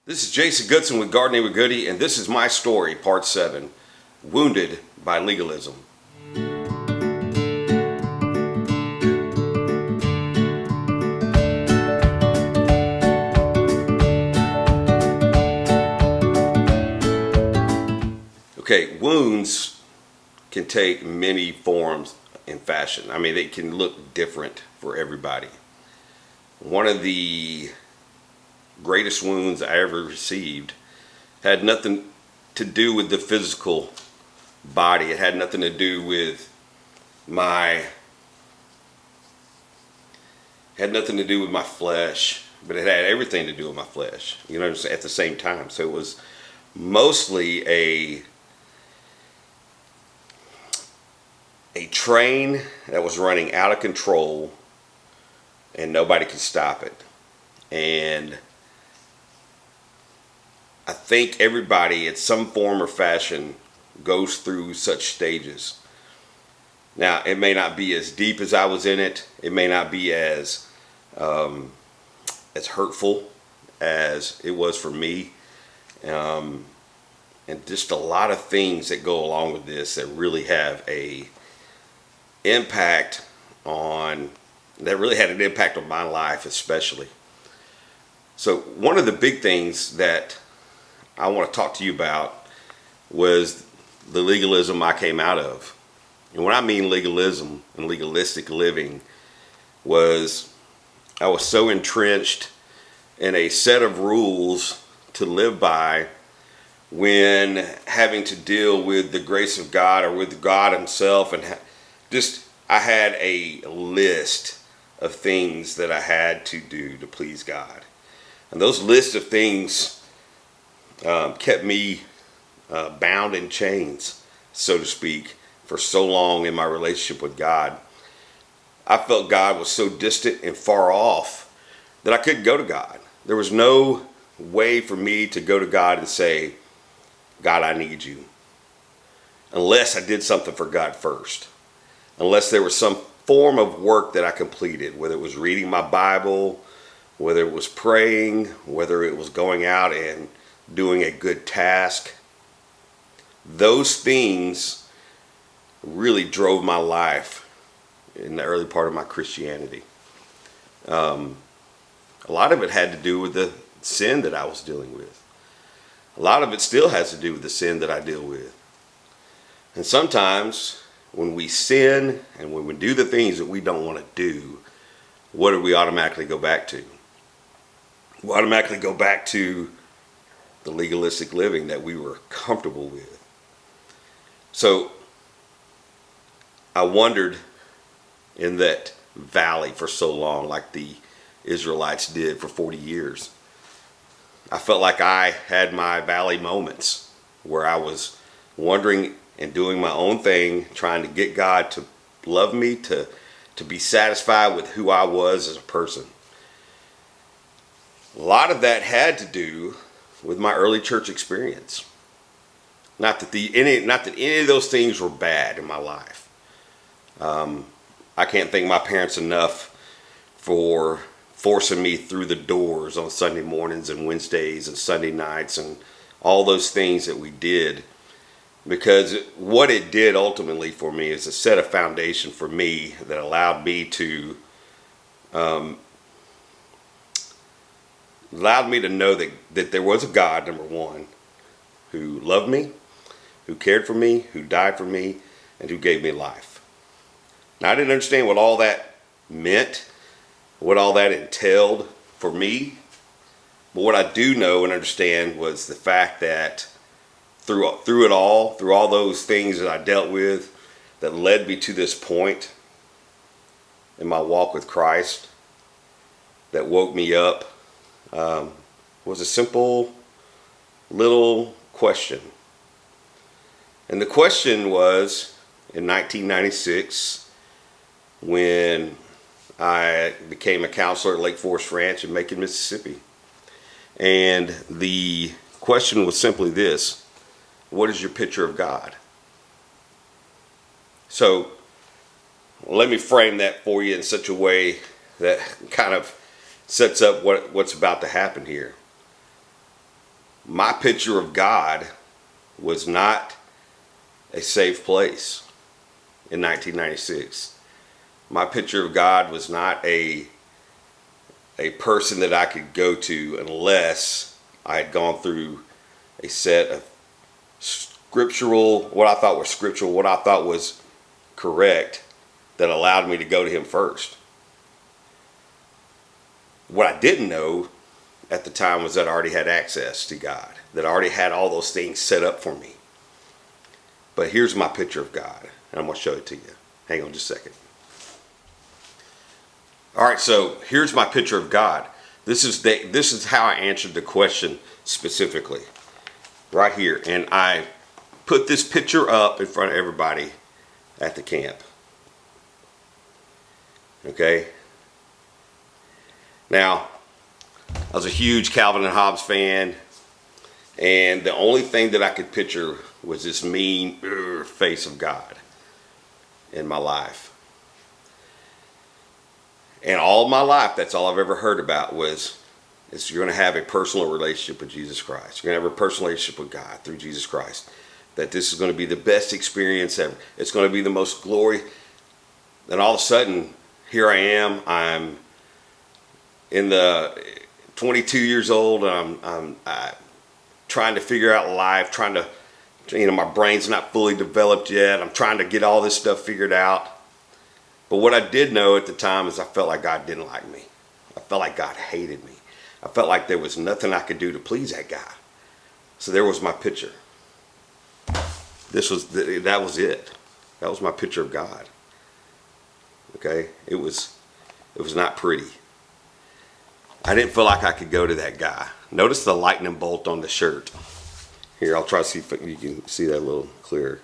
This is Jason Goodson with Gardening with Goody, and this is my story, part 7, Wounded by Legalism. Okay, wounds can take many forms and fashion. I mean, they can look different for everybody. One of the greatest wounds I ever received had nothing to do with the physical body. It had nothing to do with my flesh, but it had everything to do with my flesh, at the same time. So it was mostly a train that was running out of control and nobody could stop it. And I think everybody at some form or fashion goes through such stages. Now, it may not be as deep as I was in it. It may not be as hurtful as it was for me. And just a lot of things that go along with this that really have that really had an impact on my life especially. So one of the big things that I want to talk to you about was the legalism I came out of. And when I mean legalism and legalistic living, I was so entrenched in a set of rules to live by when having to deal with the grace of God or with God himself, and I had a list of things that I had to do to please God. And those lists of things kept me bound in chains, so to speak, for so long in my relationship with God. I felt God was so distant and far off that I couldn't go to God. There was no way for me to go to God and say, God, I need you, unless I did something for God first. Unless there was some form of work that I completed, whether it was reading my Bible, whether it was praying, whether it was going out and doing a good task. Those things really drove my life in the early part of my Christianity. A lot of it had to do with the sin that I was dealing with. A lot of it still has to do with the sin that I deal with. And sometimes when we sin and when we do the things that we don't want to do, what do we automatically go back to? We automatically go back to the legalistic living that we were comfortable with. So I wandered in that valley for so long, like the Israelites did for 40 years. I felt like I had my valley moments where I was wandering and doing my own thing, trying to get God to love me, to be satisfied with who I was as a person. A lot of that had to do with my early church experience. Not that any of those things were bad in my life. I can't thank my parents enough for forcing me through the doors on Sunday mornings and Wednesdays and Sunday nights and all those things that we did, because what it did ultimately for me is a set a foundation for me that allowed me to know that there was a God, number one, who loved me, who cared for me, who died for me, and who gave me life. Now, I didn't understand what all that meant, what all that entailed for me, but what I do know and understand was the fact that through all those things that I dealt with that led me to this point in my walk with Christ, that woke me up, was a simple little question. And the question was, in 1996, when I became a counselor at Lake Forest Ranch in Macon, Mississippi. And the question was simply this: what is your picture of God? So let me frame that for you in such a way that kind of sets up what's about to happen here. my picture of God was not a safe place in 1996. My picture of God was not a person that I could go to unless I had gone through a set of scriptural, what I thought was correct, that allowed me to go to him first. What I didn't know at the time was that I already had access to God, that I already had all those things set up for me. But here's my picture of God, and I'm going to show it to you. Hang on just a second. All right, so here's my picture of God. This is how I answered the question specifically, right here. And I put this picture up in front of everybody at the camp. Okay. Now, I was a huge Calvin and Hobbes fan, and the only thing that I could picture was this mean face of God in my life. And all my life, that's all I've ever heard about is you're going to have a personal relationship with Jesus Christ. You're going to have a personal relationship with God through Jesus Christ. That this is going to be the best experience ever. It's going to be the most glory. Then all of a sudden, here I am. I'm in the 22 years old. I'm trying to figure out life. My brain's not fully developed yet. I'm trying to get all this stuff figured out. But what I did know at the time is I felt like God didn't like me. I felt like God hated me. I felt like there was nothing I could do to please that guy. So there was my picture. That was it. That was my picture of God. Okay? It was not pretty. I didn't feel like I could go to that guy. Notice the lightning bolt on the shirt. Here, I'll try to see if you can see that a little clearer.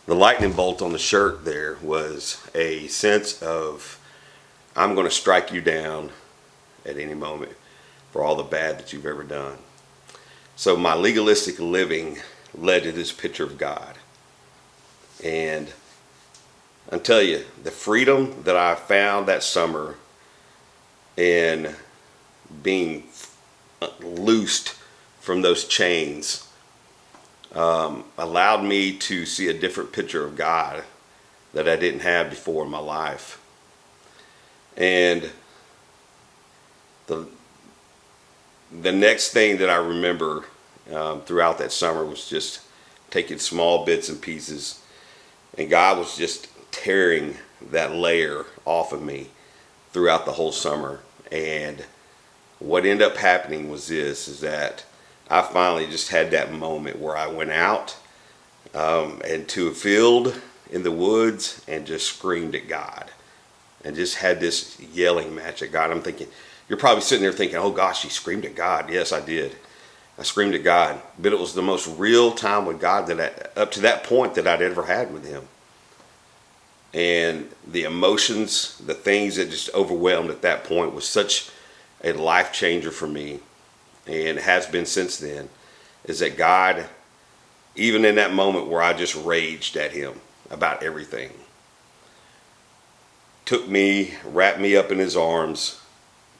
The lightning bolt on the shirt there was a sense of, I'm going to strike you down at any moment for all the bad that you've ever done. So my legalistic living led to this picture of God. And I'll tell you, the freedom that I found that summer in being loosed from those chains allowed me to see a different picture of God that I didn't have before in my life. And the next thing that I remember throughout that summer was just taking small bits and pieces, and God was just tearing that layer off of me throughout the whole summer. And what ended up happening was is that I finally just had that moment where I went out into a field in the woods and just screamed at God and just had this yelling match at God. I'm thinking, you're probably sitting there thinking, oh gosh, he screamed at God. Yes, I did. I screamed at God, but it was the most real time with God up to that point that I'd ever had with him. And the emotions, the things that just overwhelmed at that point was such a life changer for me, and has been since then, is that God, even in that moment where I just raged at him about everything, took me, wrapped me up in his arms,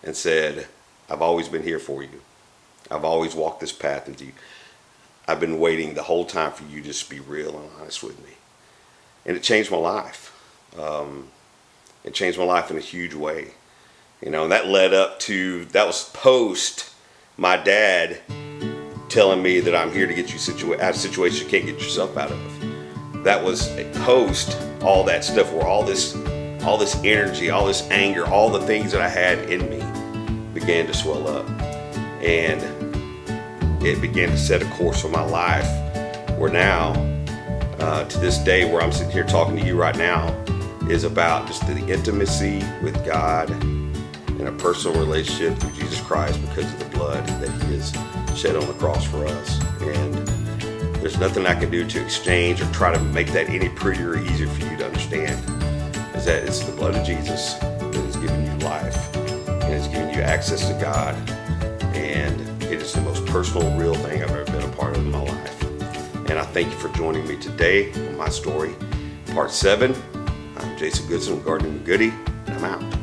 and said, I've always been here for you. I've always walked this path with you. I've been waiting the whole time for you to just be real and honest with me. And it changed my life. It changed my life in a huge way. And that led up to, that was post my dad telling me that I'm here to get you out of a situation you can't get yourself out of. That was a post all that stuff where all this energy, all this anger, all the things that I had in me began to swell up. And it began to set a course for my life where now, to this day where I'm sitting here talking to you right now, is about just the intimacy with God in a personal relationship through Jesus Christ because of the blood that he has shed on the cross for us. And there's nothing I can do to exchange or try to make that any prettier or easier for you to understand, is that it's the blood of Jesus that has given you life and has given you access to God. And it is the most personal, real thing I've ever been a part of in my life. And I thank you for joining me today on my story, part 7. I'm Jason Goodson with Gardening with Goody, and I'm out.